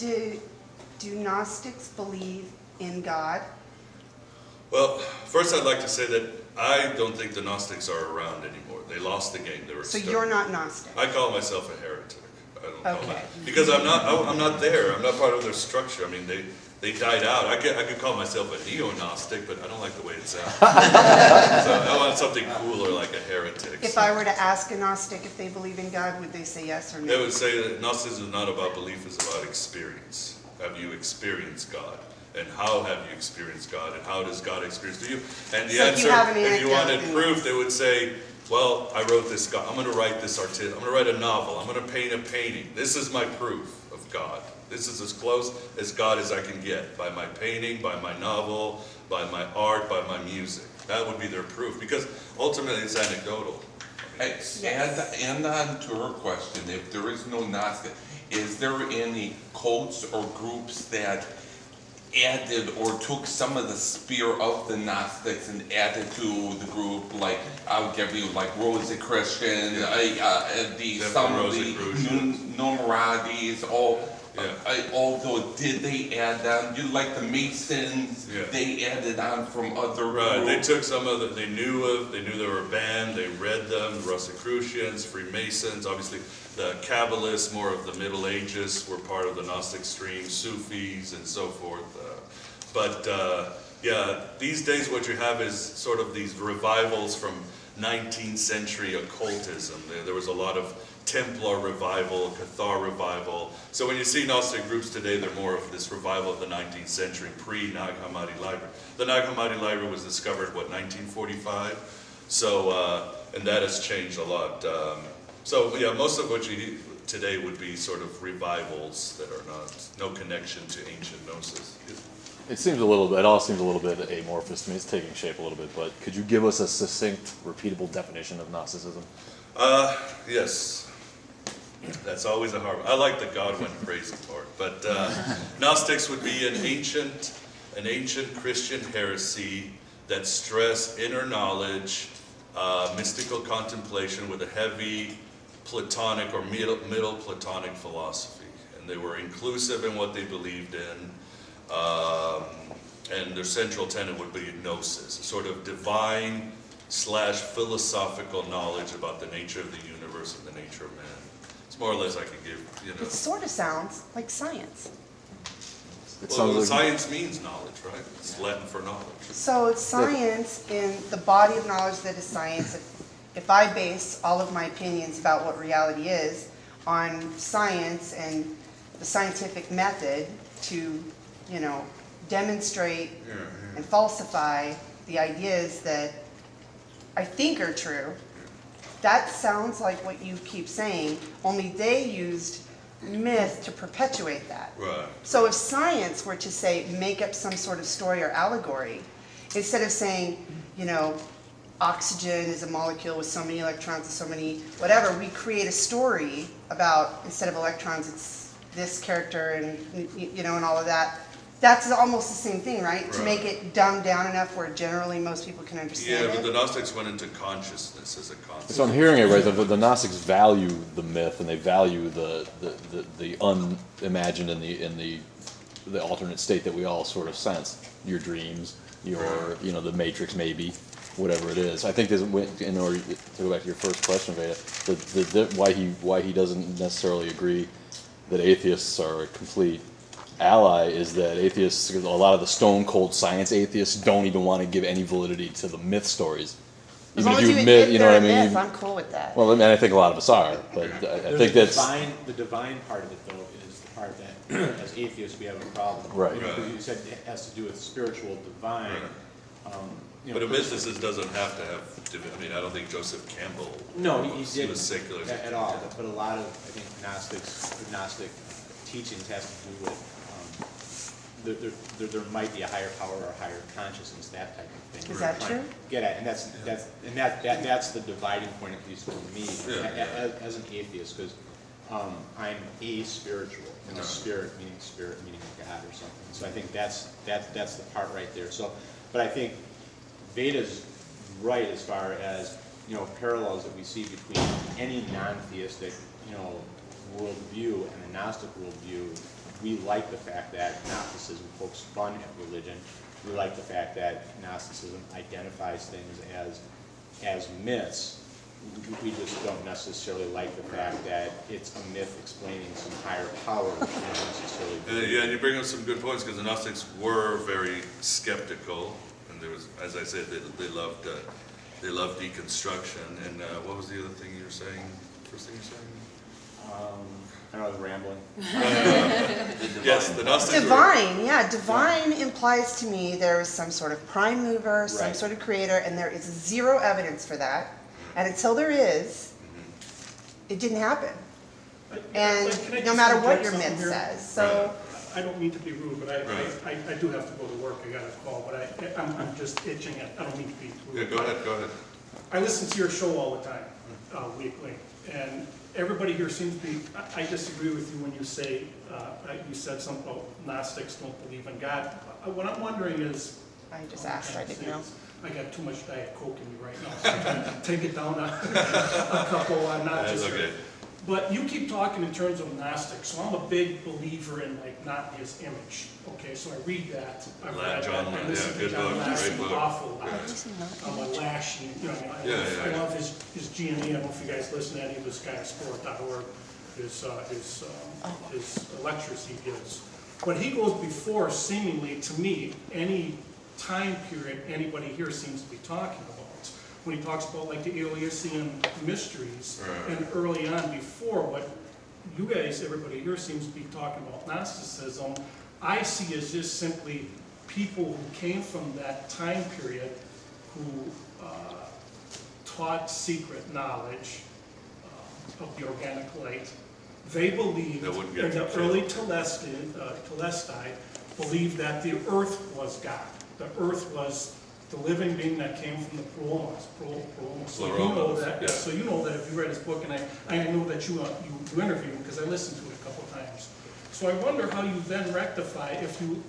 Do Gnostics believe in God? Well, first I'd like to say that I don't think the Gnostics are around anymore. They lost the game. They were So stuck. You're not Gnostic? I call myself a heretic. I don't call Okay. because I'm not there. I'm not part of their structure. I mean, they died out. I could call myself a neo-Gnostic, but I don't like the way it sounds. So I want something cooler, like a heretic. If I were to ask a Gnostic if they believe in God, would they say yes or no? They would say that Gnosticism is not about belief, it's about experience. Have you experienced God? And how have you experienced God? And how does God experience you? And the answer, if you wanted proof, they would say, well, I wrote this God. I'm going to write this I'm going to write a novel. I'm going to paint a painting. This is my proof of God. This is as close as God as I can get, by my painting, by my novel, by my art, by my music. That would be their proof, because ultimately it's anecdotal. And on to her question, if there is no Gnostic, is there any cults or groups that added or took some of the spirit of the Gnostics and added to the group? Like, I'll give you like Rosicrucian, some of the Numerades, although did they add on? You like the Masons? Yeah. They added on from other groups. They took some of the they knew they were a band. They read them. The Rosicrucians, Freemasons, obviously the Kabbalists, more of the Middle Ages, were part of the Gnostic stream. Sufis and so forth. These days what you have is sort of these revivals from 19th century occultism. There was a lot of Templar revival, Cathar revival. So when you see Gnostic groups today, they're more of this revival of the 19th century, pre-Nag Hammadi library. The Nag Hammadi library was discovered, 1945? So, and that has changed a lot. Most of what you do today would be sort of revivals that are no connection to ancient Gnosis. It all seems a little bit amorphous to me. It's taking shape a little bit, but could you give us a succinct, repeatable definition of Gnosticism? Yes. That's always a hard one. I like the God went crazy part, but Gnostics would be an ancient Christian heresy that stressed inner knowledge, mystical contemplation with a heavy Platonic or middle Platonic philosophy, and they were inclusive in what they believed in. And their central tenet would be gnosis, a sort of divine / philosophical knowledge about the nature of the universe and the nature of man. It's more or less I can give, It sort of sounds like science. Science means knowledge, right? It's Latin for knowledge. So it's science in the body of knowledge that is science. If I base all of my opinions about what reality is on science and the scientific method to demonstrate and falsify the ideas that I think are true, that sounds like what you keep saying, only they used myth to perpetuate that. Right. So if science were to say, make up some sort of story or allegory, instead of saying, oxygen is a molecule with so many electrons and so many whatever, we create a story about, instead of electrons, it's this character and, and all of that. That's almost the same thing, right? To make it dumbed down enough where generally most people can understand it. Yeah, but the Gnostics went into consciousness as a concept. So I'm hearing it right. The Gnostics value the myth, and they value the unimagined and the alternate state that we all sort of sense. Your dreams, the Matrix, maybe, whatever it is. I think in order to go back to your first question, Veda, why he doesn't necessarily agree that atheists are a complete ally is that atheists, a lot of the stone cold science atheists, don't even want to give any validity to the myth stories. Even if you admit, you know what I mean? Myth, I'm cool with that. Well, I think a lot of us are, but I think that's the divine part of it, though, is the part that as atheists we have a problem. Right. Because you said it has to do with spiritual divine. But a mythicist doesn't have to have. I don't think Joseph Campbell. No, he didn't was secular at all. But a lot of Gnostic teachings has to do with there might be a higher power or a higher consciousness, that type of thing. Is that true? Get at, and that's the dividing point, at least for me, as an atheist, because I'm spiritual, and spirit meaning God or something. So I think that's the part right there. So, but I think Veda's right as far as parallels that we see between any non-theistic worldview and a Gnostic worldview. we like the fact that Gnosticism pokes fun at religion. We like the fact that Gnosticism identifies things as myths. We just don't necessarily like the fact that it's a myth explaining some higher power, which we don't necessarily Yeah, and you bring up some good points, because the Gnostics were very skeptical, and there was, as I said, they loved deconstruction. And what was the other thing you were saying? First thing you were saying? I know I was rambling. Yes, the Gnostics Divine, yeah, divine implies to me there is some sort of prime mover, some Right. sort of creator, and there is zero evidence for that. And until there is, it didn't happen. And Can I no just matter what interject your something myth here? says, so. I don't mean to be rude, but Right. I do have to go to work, I got a call, but I'm just itching it, I don't mean to be rude. Yeah, go ahead. I listen to your show all the time, weekly, and everybody here seems to be, I disagree with you when you say, you said something about Gnostics don't believe in God. What I'm wondering is. I just asked, I didn't know. I got too much Diet Coke in me right now, so I'm trying to take it down a couple That's notches. okay. But you keep talking in terms of Gnostics, so I'm a big believer in like not his image. Okay, so I read that. I've read John, that. I yeah, listen to good John book, Lassie great book. awful lot. Yeah. I'm a Lashy, you know, I Yeah. love his G&E. I don't know if you guys listen to any of his guysport.org, his lectures he gives. But he goes before, seemingly to me, any time period anybody here seems to be talking about. When he talks about like the Eleusinian mysteries, Right. and early on before what you guys, everybody here seems to be talking about Gnosticism, I see as just simply people who came from that time period who taught secret knowledge of the organic light. They believed, That wouldn't get in the you early killed. Telestai, believed that the earth was God. The earth was the living being that came from the Prolomos. So you know that. Yeah. So you know that if you read his book, and I know that you interviewed him because I listened to it a couple times. So I wonder how you then rectify if you.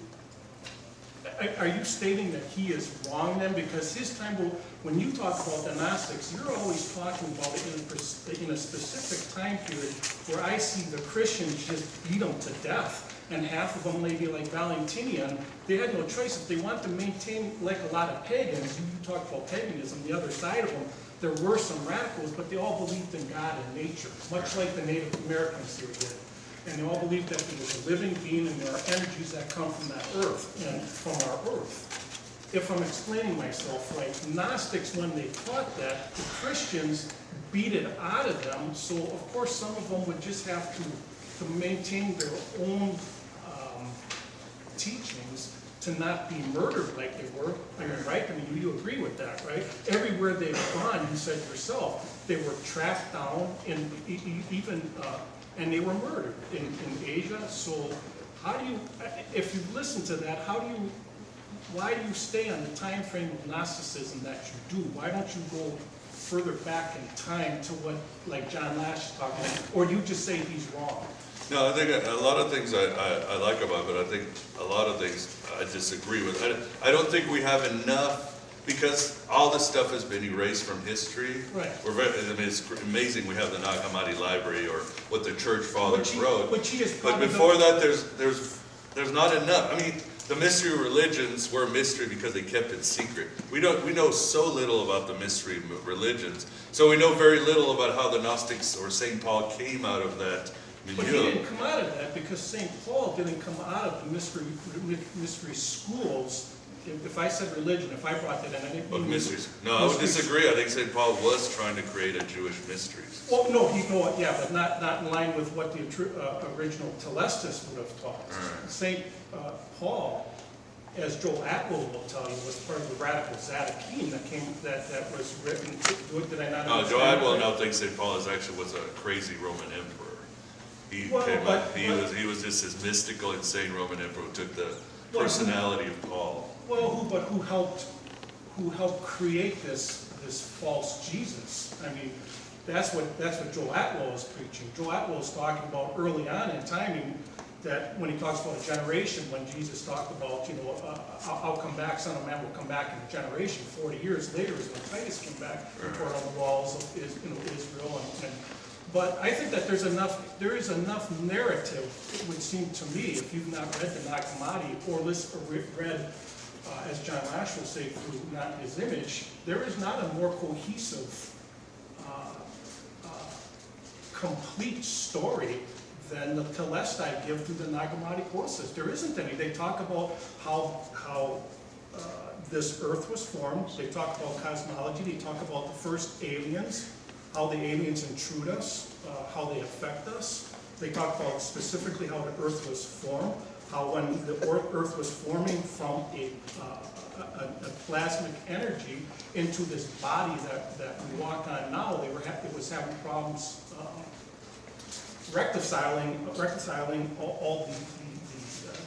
Are you stating that he is wrong then? Because his time, when you talk about the Gnostics, you're always talking about it in a specific time period where I see the Christians just beat them to death. And half of them, maybe like Valentinian, they had no choice. If they want to maintain, like a lot of pagans, you talk about paganism, the other side of them, there were some radicals, but they all believed in God and nature, much like the Native Americans here did. And they all believed that there was a living being and there are energies that come from that earth and from our earth. If I'm explaining myself right, Gnostics, when they taught that, the Christians beat it out of them, so of course some of them would just have to maintain their own teachings to not be murdered like they were. I mean, right? I mean, you agree with that, right? Everywhere they've gone, you said yourself, they were tracked down and even and they were murdered in Asia. So how do you, if you listen to that, why do you stay on the time frame of Gnosticism that you do? Why don't you go further back in time to what, like John Lash is talking about, or do you just say he's wrong? No, I think a lot of things I like about it, but I think a lot of things I disagree with. I don't think we have enough, because all this stuff has been erased from history. Right. I mean, it's amazing we have the Nag Hammadi Library or what the Church Fathers wrote. Which he is But probably before that, there's not enough. I mean, the mystery religions were a mystery because they kept it secret. We know so little about the mystery religions, so we know very little about how the Gnostics or St. Paul came out of that But he milieu. didn't come out of that because St. Paul didn't come out of the mystery schools. If I said religion, if I brought that in, I didn't Of mean mysteries. No, I would disagree. I think St. Paul was trying to create a Jewish mysteries. Well, no, yeah, but not in line with what the original Telestis would have taught. Right. St. Paul, as Joel Atwill will tell you, was part of the radical Zadokine that was written. Did I not No, understand Joe that Atwill right? now thinks St. Paul was a crazy Roman emperor. He Well, came but- up, he was just this mystical, insane Roman emperor who took the Well, personality of Paul. Well, who helped create this false Jesus? I mean, that's what Joel Atwill is preaching. Joel Atwill is talking about early on in timing, that when he talks about a generation, when Jesus talked about, I'll come back, Son of Man will come back in a generation. 40 years later is when Titus came back and tore down the walls of Israel. But I think that there is enough narrative, it would seem to me, if you've not read the Nag Hammadi or read, as John Lash will say, through Not His Image, there is not a more cohesive, complete story than the Telestai give through the Nag Hammadi courses. There isn't any. They talk about how this earth was formed. They talk about cosmology. They talk about the first aliens, how the aliens intrude us, how they affect us. They talk about specifically how the earth was formed, how when the earth was forming from a plasmic energy into this body that we walk on now, it was having problems reconciling all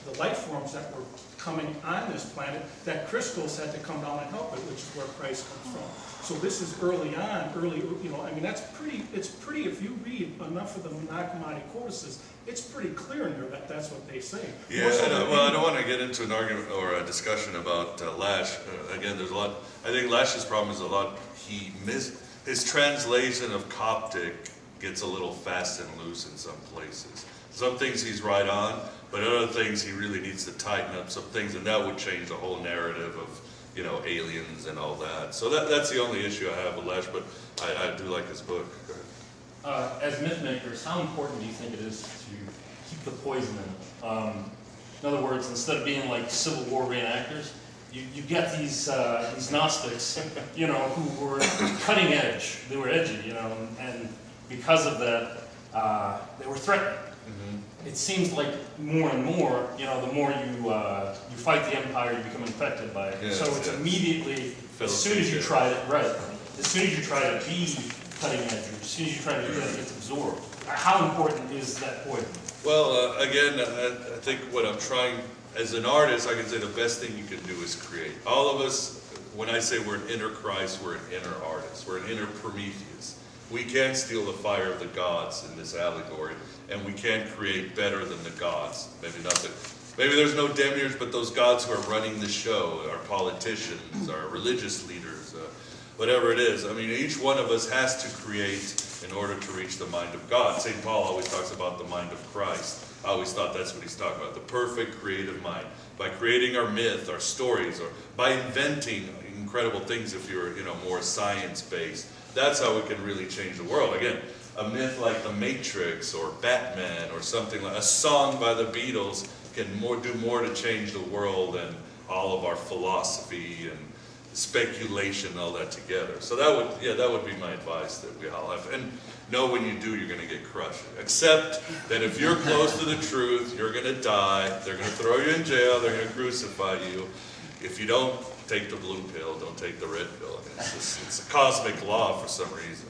the life forms that were coming on this planet, that crystals had to come down and help it, which is where Christ comes from. So this is early on, I mean, it's pretty, if you read enough of the Nag Hammadi courses, it's pretty clear in there that that's what they say. Yeah, I don't want to get into an argument or a discussion about Lash. Again, there's a lot, I think Lash's problem is a lot, his translation of Coptic gets a little fast and loose in some places. Some things he's right on, but other things he really needs to tighten up some things, and that would change the whole narrative of, aliens and all that. So that's the only issue I have with Lash, but I do like his book. As myth makers, how important do you think it is to keep the poison in it? In other words, instead of being like Civil War reenactors, you get these Gnostics, who were cutting edge. They were edgy, and because of that, they were threatening. It seems like more and more, the more you fight the empire, you become infected by it. Yes, so it's immediately, as soon as you try to, as soon as you try to be cutting edge, as soon as you try to do that, it gets absorbed. How important is that poison? Well, again, I think what I'm trying, as an artist, I can say the best thing you can do is create. All of us, when I say we're an inner Christ, we're an inner artist. We're an inner Prometheus. We can't steal the fire of the gods in this allegory, and we can't create better than the gods. Maybe there's no demiurge, but those gods who are running the show, our politicians, our religious leaders, whatever it is. I mean, each one of us has to create in order to reach the mind of God. St. Paul always talks about the mind of Christ. I always thought that's what he's talking about, the perfect creative mind. By creating our myth, our stories, or by inventing incredible things if you're, more science-based. That's how we can really change the world. Again, a myth like The Matrix or Batman or something like a song by the Beatles can do more to change the world than all of our philosophy and speculation and all that together. So that would be my advice that we all have. And know when you do, you're going to get crushed. Except that if you're close to the truth, you're going to die. They're going to throw you in jail. They're going to crucify you. If you don't take the blue pill, don't take the red pill. It's a cosmic law for some reason.